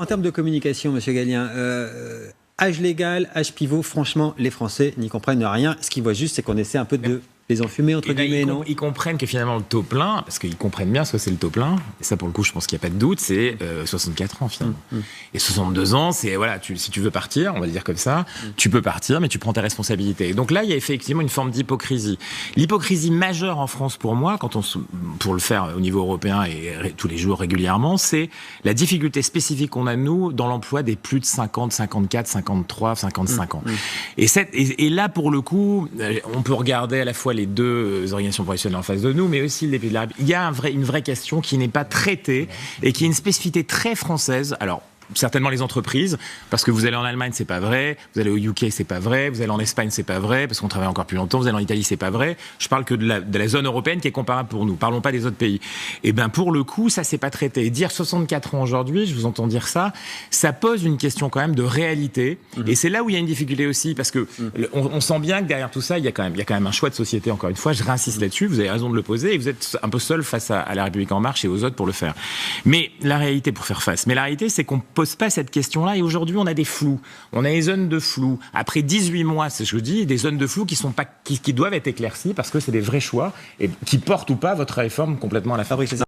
En termes de communication, Monsieur Gallien, âge légal, âge pivot, franchement, les Français n'y comprennent rien. Ce qu'ils voient juste, c'est qu'on essaie un peu de les enfumer, entre guillemets, non ? Ils comprennent que finalement le taux plein, parce qu'ils comprennent bien ce que c'est le taux plein, et ça pour le coup je pense qu'il n'y a pas de doute, c'est 64 ans finalement. Et 62 ans, c'est voilà, si tu veux partir, on va le dire comme ça, tu peux partir, mais tu prends tes responsabilités. Et donc là, il y a effectivement une forme d'hypocrisie. L'hypocrisie majeure en France pour moi, pour le faire au niveau européen et tous les jours régulièrement, c'est la difficulté spécifique qu'on a nous dans l'emploi des plus de 50, 54, 53, 55 ans. Et là pour le coup, on peut regarder à la fois les deux organisations professionnelles en face de nous, mais aussi les pays de la République. Il y a une vraie question qui n'est pas traitée et qui est une spécificité très française. Alors, certainement les entreprises, parce que vous allez en Allemagne, c'est pas vrai, vous allez au UK, c'est pas vrai, vous allez en Espagne, c'est pas vrai, parce qu'on travaille encore plus longtemps, vous allez en Italie, c'est pas vrai. Je parle que de la zone européenne qui est comparable pour nous. Parlons pas des autres pays. Et ben pour le coup, ça c'est pas traité. Et dire 64 ans aujourd'hui, je vous entends dire ça, ça pose une question quand même de réalité. Et c'est là où il y a une difficulté aussi, parce que on sent bien que derrière tout ça, il y a quand même un choix de société. Encore une fois, je réinsiste là-dessus. Vous avez raison de le poser, et vous êtes un peu seul face à la République en marche et aux autres pour le faire. Mais la réalité, pour faire face. Mais la réalité, c'est qu'on pose pas cette question-là, et aujourd'hui on a des flous, on a des zones de flou. Après 18 mois, c'est ce que je dis, des zones de flou qui doivent être éclaircies parce que c'est des vrais choix et qui portent ou pas votre réforme complètement à la fabrique.